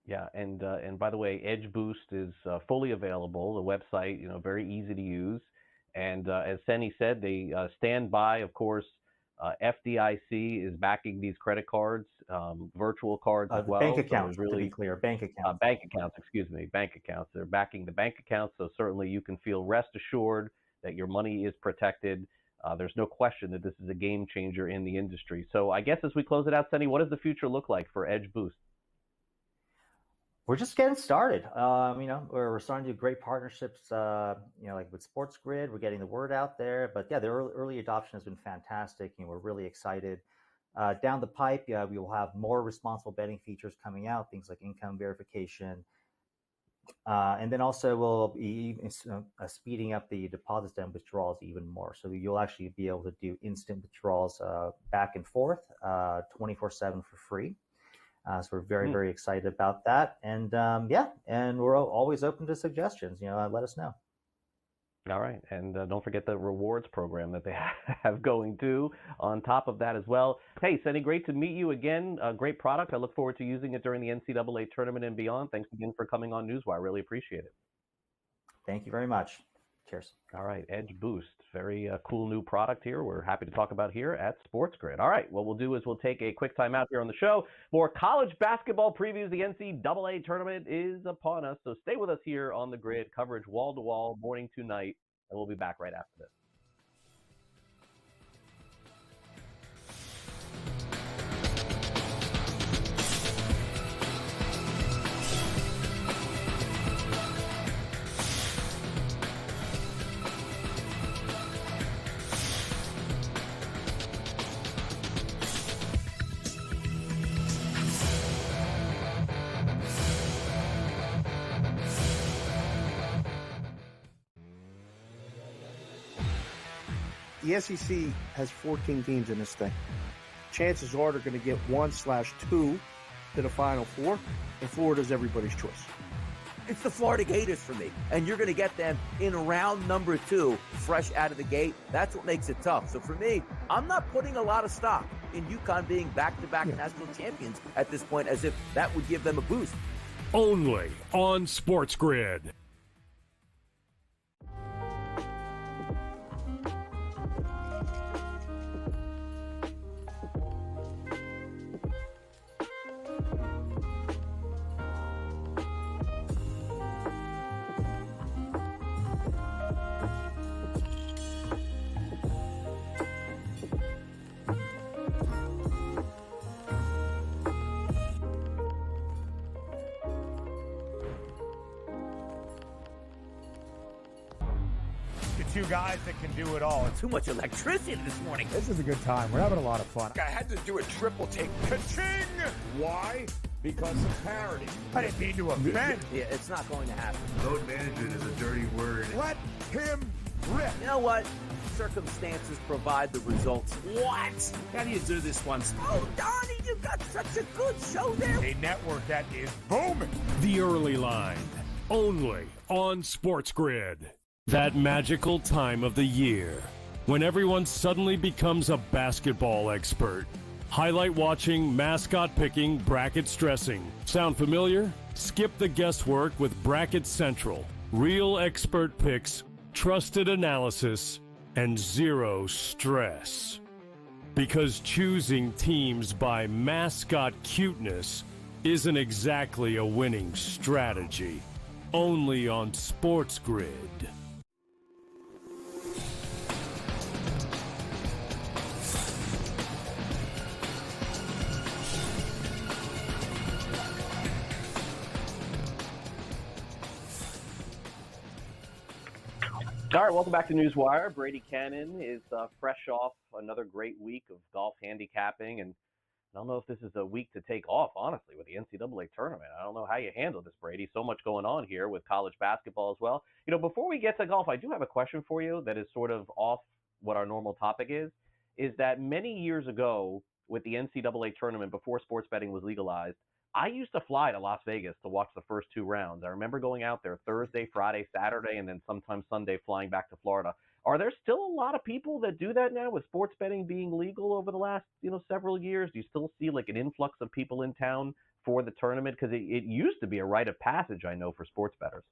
Yeah, and by the way, Edge Boost is fully available. The website, very easy to use. And as Seni said, they stand by. Of course, FDIC is backing these credit cards, virtual cards as well. Bank So accounts, there's to really be clear, bank accounts. bank accounts. Excuse me, bank accounts. They're backing the bank accounts, so certainly you can feel rest assured that your money is protected. There's no question that this is a game changer in the industry. So I guess as we close it out, Seni, what does the future look like for Edge Boost? We're just getting started. We're starting to do great partnerships, like with SportsGrid. We're getting the word out there. But yeah, the early adoption has been fantastic, and we're really excited. Down the pipe, we will have more responsible betting features coming out, things like income verification. And then also we'll be speeding up the deposits and withdrawals even more. So you'll actually be able to do instant withdrawals back and forth 24/7 for free. So we're very, very excited about that. And and we're always open to suggestions. Let us know. All right. And don't forget the rewards program that they have going too on top of that as well. Hey, Seni, great to meet you again. Great product. I look forward to using it during the NCAA tournament and beyond. Thanks again for coming on NewsWire. Really appreciate it. Thank you very much. Cheers. All right, Edge Boost. Very cool new product here. We're happy to talk about here at SportsGrid. All right, what we'll do is we'll take a quick time out here on the show. More college basketball previews. The NCAA tournament is upon us, so stay with us here on the grid. Coverage wall to wall, morning to night, and we'll be back right after this. The SEC has 14 teams in this thing. Chances are they're going to get 1/2 to the Final Four, and Florida's everybody's choice. It's the Florida Gators for me, and you're going to get them in round number 2, fresh out of the gate. That's what makes it tough. So for me, I'm not putting a lot of stock in UConn being back-to-back national champions at this point, as if that would give them a boost. Only on SportsGrid. Two guys that can do it all. Too much electricity this morning. This is a good time. We're having a lot of fun. I had to do a triple take. Ka-ching! Why? Because of parity. I didn't mean to offend. Yeah, it's not going to happen. Load management is a dirty word. Let him rip. You know what? Circumstances provide the results. What? How do you do this one? Oh, Donnie, you got such a good show there. A network that is booming. The Early Line. Only on SportsGrid. That magical time of the year when everyone suddenly becomes a basketball expert. Highlight watching, mascot picking, bracket stressing. Sound familiar? Skip the guesswork with Bracket Central. Real expert picks, trusted analysis, and zero stress. Because choosing teams by mascot cuteness isn't exactly a winning strategy. Only on SportsGrid. All right, welcome back to NewsWire. Brady Kannon is fresh off another great week of golf handicapping, and I don't know if this is a week to take off, honestly, with the NCAA tournament. I don't know how you handle this, Brady. So much going on here with college basketball as well. Before we get to golf, I do have a question for you that is sort of off what our normal topic is that many years ago with the NCAA tournament, before sports betting was legalized, I used to fly to Las Vegas to watch the first 2 rounds. I remember going out there Thursday, Friday, Saturday, and then sometimes Sunday flying back to Florida. Are there still a lot of people that do that now with sports betting being legal over the last, several years? Do you still see like an influx of people in town for the tournament? Because it used to be a rite of passage, I know, for sports bettors.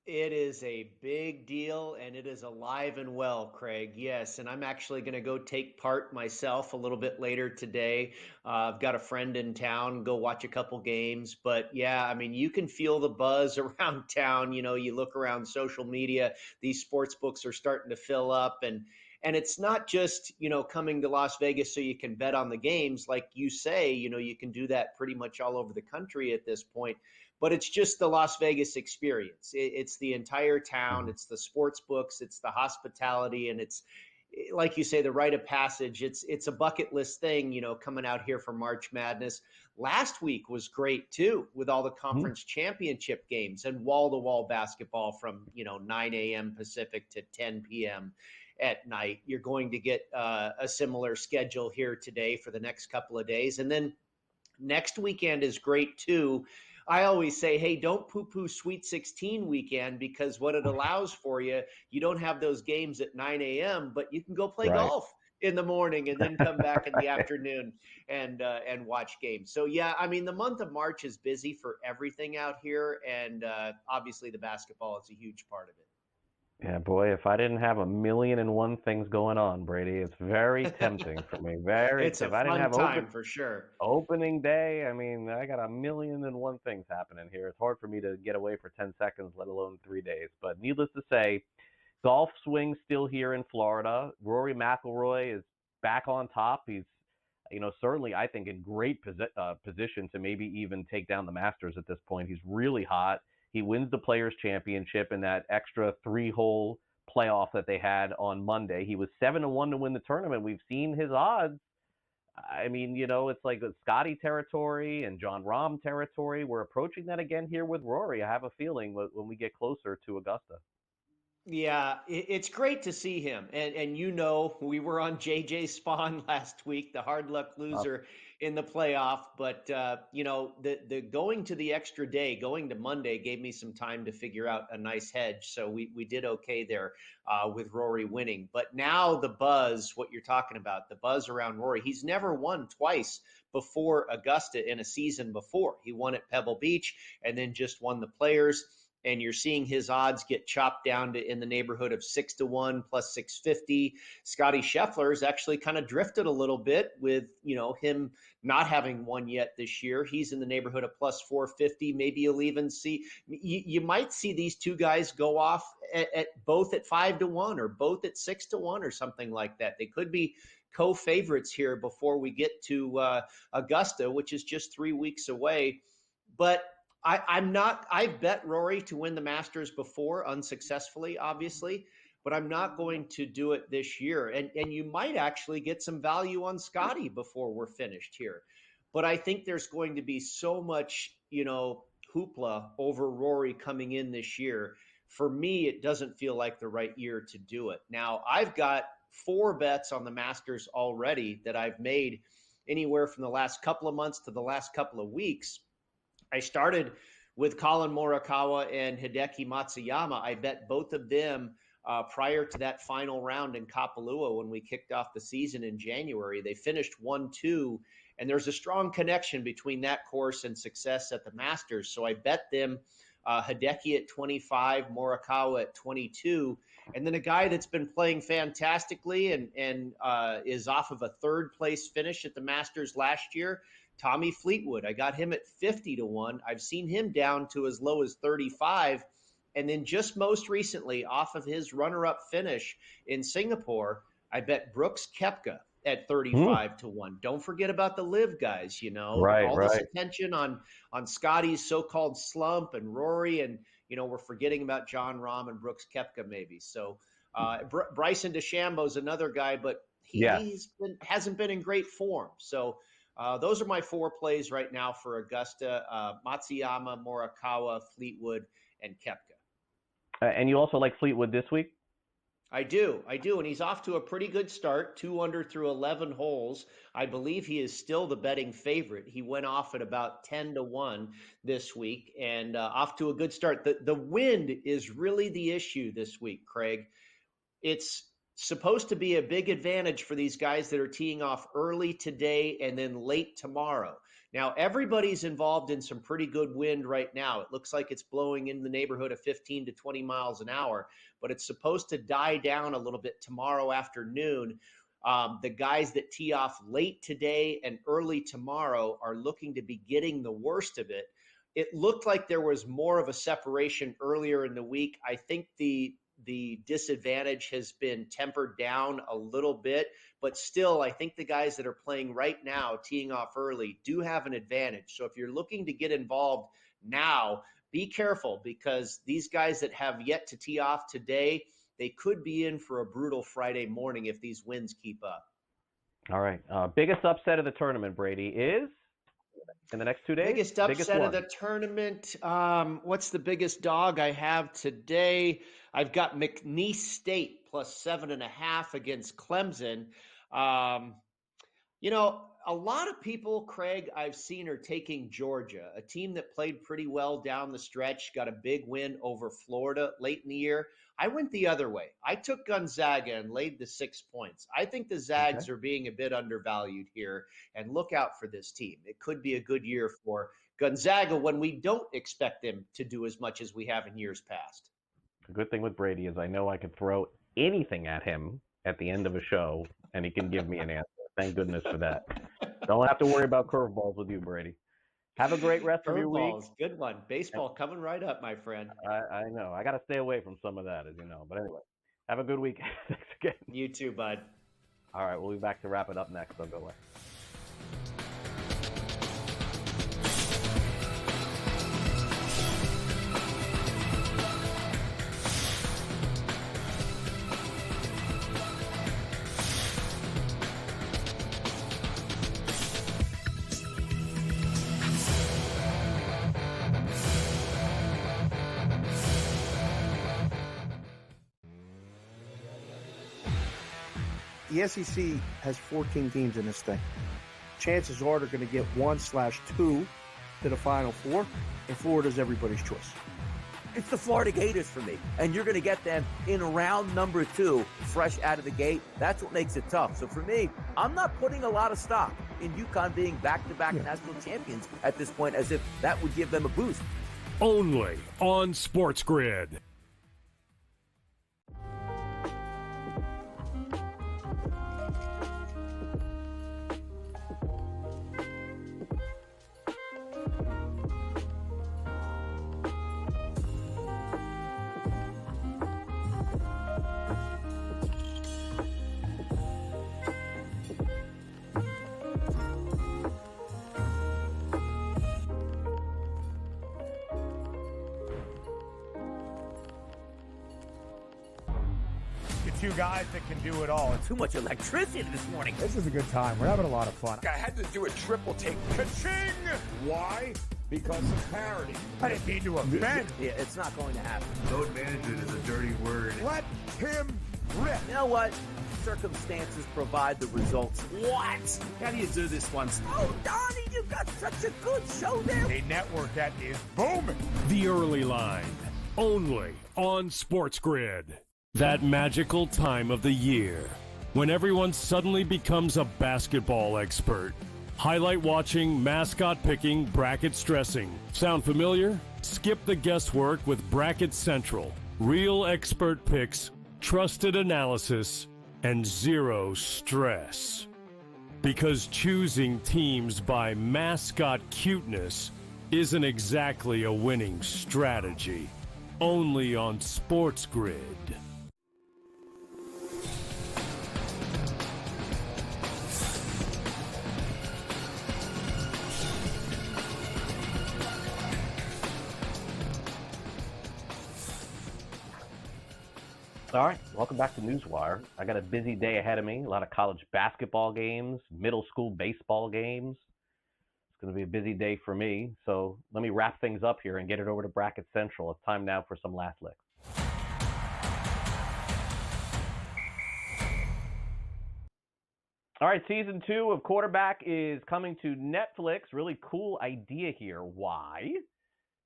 It is a big deal, and it is alive and well, Craig. Yes, and I'm actually going to go take part myself a little bit later today. I've got a friend in town, go watch a couple games. But yeah, I mean, you can feel the buzz around town. You look around social media, these sports books are starting to fill up, and it's not just, coming to Las Vegas so you can bet on the games. Like you say, you can do that pretty much all over the country at this point. But it's just the Las Vegas experience. It's the entire town. It's the sports books. It's the hospitality. And it's, like you say, the rite of passage. It's a bucket list thing, coming out here for March Madness. Last week was great, too, with all the conference championship games and wall-to-wall basketball from, 9 a.m. Pacific to 10 p.m. at night. You're going to get a similar schedule here today for the next couple of days. And then next weekend is great, too. I always say, hey, don't poo-poo Sweet 16 weekend, because what it allows for you don't have those games at 9 a.m., but you can go play golf in the morning and then come back in the afternoon and watch games. So, yeah, I mean, the month of March is busy for everything out here, and obviously the basketball is a huge part of it. Yeah, boy, if I didn't have 1,000,001 things going on, Brady, it's very tempting for me. It's a fun time for sure. Opening day, I mean, I got 1,000,001 things happening here. It's hard for me to get away for 10 seconds, let alone 3 days. But needless to say, golf swing still here in Florida. Rory McIlroy is back on top. He's, certainly, I think, in great position to maybe even take down the Masters at this point. He's really hot. He wins the Players' Championship in that extra 3-hole playoff that they had on Monday. He was 7-1 to win the tournament. We've seen his odds. I mean, it's like Scotty territory and John Rahm territory. We're approaching that again here with Rory. I have a feeling when we get closer to Augusta. Yeah, it's great to see him. And we were on JJ Spawn last week, the hard luck loser in the playoff. But, the going to the extra day, going to Monday, gave me some time to figure out a nice hedge. So we did okay there with Rory winning. But now the buzz, what you're talking about, the buzz around Rory, he's never won twice before Augusta in a season before. He won at Pebble Beach and then just won the Players. And you're seeing his odds get chopped down to in the neighborhood of 6-1 plus 650. Scotty Scheffler has actually kind of drifted a little bit with, him not having won yet this year. He's in the neighborhood of plus 450. Maybe you'll even see, you might see these two guys go off at both at 5-1 or both at 6-1 or something like that. They could be co-favorites here before we get to Augusta, which is just 3 weeks away. But I've bet Rory to win the Masters before, unsuccessfully, obviously, but I'm not going to do it this year. And you might actually get some value on Scotty before we're finished here. But I think there's going to be so much, hoopla over Rory coming in this year. For me, it doesn't feel like the right year to do it. Now, I've got 4 bets on the Masters already that I've made anywhere from the last couple of months to the last couple of weeks. I started with Colin Morikawa and Hideki Matsuyama. I bet both of them prior to that final round in Kapalua when we kicked off the season in January. They finished 1-2, and there's a strong connection between that course and success at the Masters. So I bet them Hideki at 25, Morikawa at 22, and then a guy that's been playing fantastically and is off of a third-place finish at the Masters last year, Tommy Fleetwood. I got him at 50-1. I've seen him down to as low as 35. And then just most recently, off of his runner-up finish in Singapore, I bet Brooks Koepka at 35-1. Don't forget about the live guys, all this attention on Scotty's so-called slump and Rory, and, we're forgetting about John Rahm and Brooks Koepka maybe. So Bryson DeChambeau is another guy, but hasn't been in great form. So those are my 4 plays right now for Augusta: Matsuyama, Morikawa, Fleetwood, and Koepka. And you also like Fleetwood this week? I do. And he's off to a pretty good start, 2 under through 11 holes. I believe he is still the betting favorite. He went off at about 10-1 this week and off to a good start. The wind is really the issue this week, Craig. it's supposed to be a big advantage for these guys that are teeing off early today and then late tomorrow. Now, everybody's involved in some pretty good wind right now. It looks like it's blowing in the neighborhood of 15 to 20 miles an hour, but it's supposed to die down a little bit tomorrow afternoon. The guys that tee off late today and early tomorrow are looking to be getting the worst of it. It looked like there was more of a separation earlier in the week. I think the disadvantage has been tempered down a little bit, but still, I think the guys that are playing right now, teeing off early, do have an advantage. So if you're looking to get involved now, be careful, because these guys that have yet to tee off today, they could be in for a brutal Friday morning if these winds keep up. All right. Biggest upset of the tournament, Brady, is in the next 2 days? Biggest upset of the tournament. What's the biggest dog I have today? I've got McNeese State plus 7.5 against Clemson. A lot of people, Craig, I've seen are taking Georgia, a team that played pretty well down the stretch, got a big win over Florida late in the year. I went the other way. I took Gonzaga and laid the 6 points. I think the Zags are being a bit undervalued here, and look out for this team. It could be a good year for Gonzaga when we don't expect them to do as much as we have in years past. The good thing with Brady is I know I can throw anything at him at the end of a show, and he can give me an answer. Thank goodness for that. Don't have to worry about curveballs with you, Brady. Have a great rest of your week. Good one. Baseball coming right up, my friend. I know. I got to stay away from some of that, as you know. But anyway, have a good week. Thanks again. You too, bud. All right, we'll be back to wrap it up next. Don't go away. The SEC has 14 teams in this thing. Chances are they're going to get 1/2 to the Final Four, and Florida's everybody's choice. It's the Florida Gators for me, and you're going to get them in round number 2, fresh out of the gate. That's what makes it tough. So for me, I'm not putting a lot of stock in UConn being back-to-back national champions at this point, as if that would give them a boost. Only on SportsGrid. Two guys that can do it all. Too much electricity this morning. This is a good time. We're having a lot of fun. I had to do a triple take. Ka-ching! Why? Because of parity. I didn't mean to offend. Yeah, it's not going to happen. Load management is a dirty word. Let him rip. You know what? Circumstances provide the results. What? How do you do this once? Oh, Donnie, you've got such a good show there. A network that is booming. The Early Line. Only on SportsGrid. That magical time of the year when everyone suddenly becomes a basketball expert. Highlight watching, mascot picking, bracket stressing. Sound familiar? Skip the guesswork with Bracket Central. Real expert picks, trusted analysis, and zero stress. Because choosing teams by mascot cuteness isn't exactly a winning strategy. Only on SportsGrid. All right, welcome back to NewsWire. I got a busy day ahead of me, a lot of college basketball games, middle school baseball games. It's going to be a busy day for me, so let me wrap things up here and get it over to Bracket Central. It's time now for some last licks. All right, season 2 of Quarterback is coming to Netflix. Really cool idea here. Why?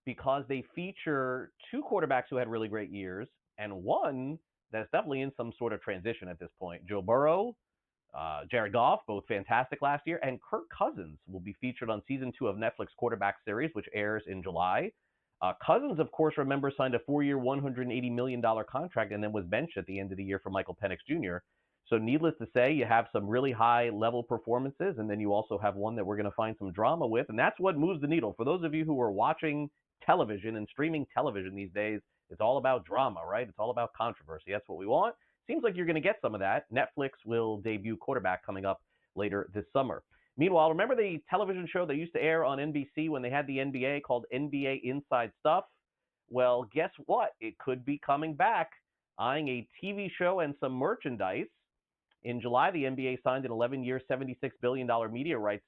Because they feature 2 quarterbacks who had really great years and one that's definitely in some sort of transition at this point. Joe Burrow, Jared Goff, both fantastic last year, and Kirk Cousins will be featured on season 2 of Netflix Quarterback Series, which airs in July. Cousins, of course, remember, signed a 4-year, $180 million contract and then was benched at the end of the year for Michael Penix Jr. So needless to say, you have some really high-level performances, and then you also have one that we're going to find some drama with, and that's what moves the needle. For those of you who are watching television and streaming television these days, it's all about drama, right? It's all about controversy. That's what we want. Seems like you're going to get some of that. Netflix will debut Quarterback coming up later this summer. Meanwhile, remember the television show that used to air on NBC when they had the NBA called NBA Inside Stuff? Well, guess what? It could be coming back, eyeing a TV show and some merchandise. In July, the NBA signed an 11-year, $76 billion media rights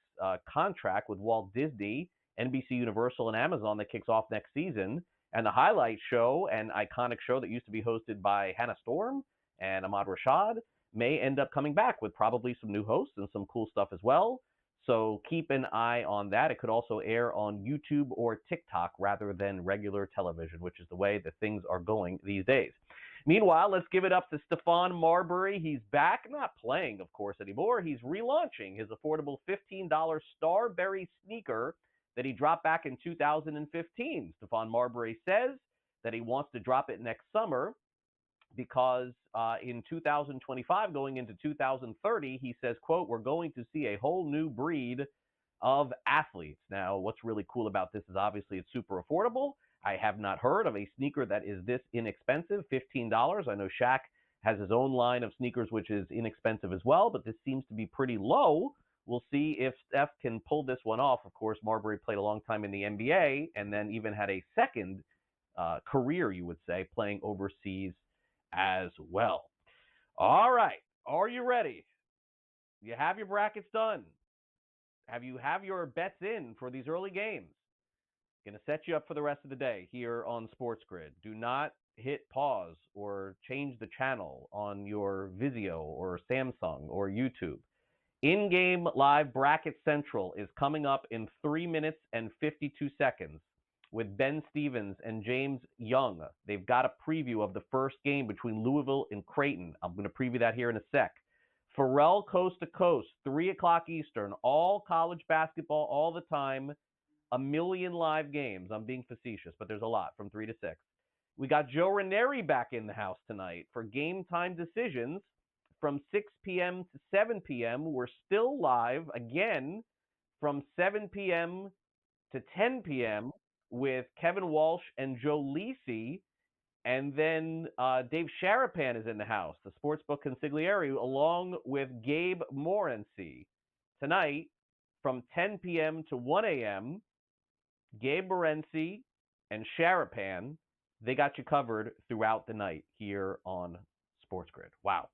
contract with Walt Disney, NBC Universal, and Amazon that kicks off next season. And the highlight show, an iconic show that used to be hosted by Hannah Storm and Ahmad Rashad, may end up coming back with probably some new hosts and some cool stuff as well. So keep an eye on that. It could also air on YouTube or TikTok rather than regular television, which is the way that things are going these days. Meanwhile, let's give it up to Stephon Marbury. He's back, not playing, of course, anymore. He's relaunching his affordable $15 Starberry sneaker that he dropped back in 2015. Stephon Marbury says that he wants to drop it next summer because in 2025, going into 2030, he says, quote, we're going to see a whole new breed of athletes. Now, what's really cool about this is obviously it's super affordable. I have not heard of a sneaker that is this inexpensive, $15. I know Shaq has his own line of sneakers, which is inexpensive as well, but this seems to be pretty low. We'll see if Steph can pull this one off. Of course, Marbury played a long time in the NBA and then even had a second career, you would say, playing overseas as well. All right. Are you ready? You have your brackets done. Have your bets in for these early games? Going to set you up for the rest of the day here on SportsGrid. Do not hit pause or change the channel on your Vizio or Samsung or YouTube. In-game live bracket central is coming up in 3 minutes and 52 seconds with Ben Stevens and James Young. They've got a preview of the first game between Louisville and Creighton. I'm going to preview that here in a sec. Pharrell Coast to Coast, 3 o'clock Eastern, all college basketball all the time, 1 million live games. I'm being facetious, but there's a lot from 3 to 6. We got Joe Ranieri back in the house tonight for game time decisions from 6 p.m. to 7 p.m. We're still live again from 7 p.m. to 10 p.m. with Kevin Walsh and Joe Lisi. And then Dave Sharapan is in the house, the sportsbook consigliere, along with Gabe Morency. Tonight, from 10 p.m. to 1 a.m., Gabe Morency and Sharapan, they got you covered throughout the night here on SportsGrid. Wow.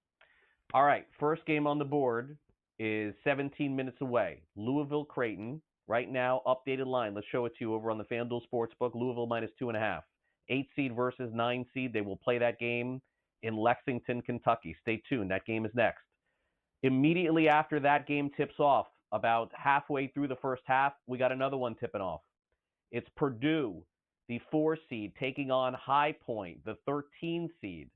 All right, first game on the board is 17 minutes away. Louisville, Creighton. Right now, updated line. Let's show it to you over on the FanDuel Sportsbook. Louisville -2.5. 8 seed versus 9 seed. They will play that game in Lexington, Kentucky. Stay tuned. That game is next. Immediately after that game tips off, about halfway through the first half, we got another one tipping off. It's Purdue, the 4 seed, taking on High Point, the 13 seed.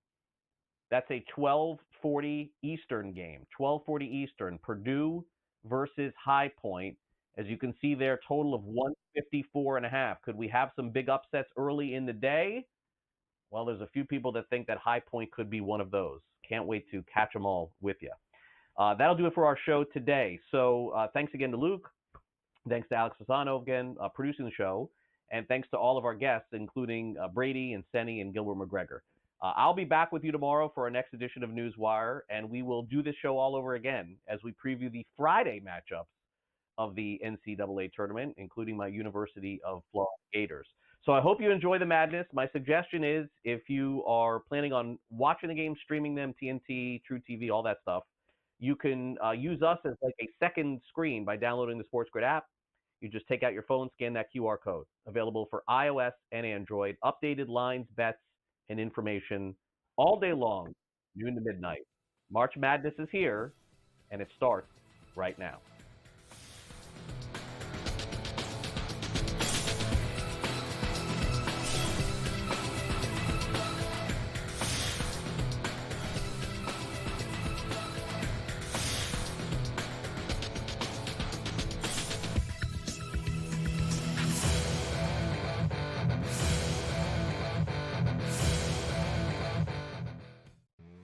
That's a 12:40 Eastern game. 12:40 Eastern. Purdue versus High Point. As you can see there, total of 154.5. Could we have some big upsets early in the day? Well, there's a few people that think that High Point could be one of those. Can't wait to catch them all with you. That'll do it for our show today. So thanks again to Luke. Thanks to Alex Fasano again, producing the show. And thanks to all of our guests, including Brady and Seni and Gilbert McGregor. I'll be back with you tomorrow for our next edition of NewsWire, and we will do this show all over again as we preview the Friday matchups of the NCAA Tournament, including my University of Florida Gators. So I hope you enjoy the madness. My suggestion is if you are planning on watching the game, streaming them, TNT, True TV, all that stuff, you can use us as like a second screen by downloading the SportsGrid app. You just take out your phone, scan that QR code. Available for iOS and Android. Updated lines, bets, and information all day long, noon to midnight. March Madness is here, and it starts right now.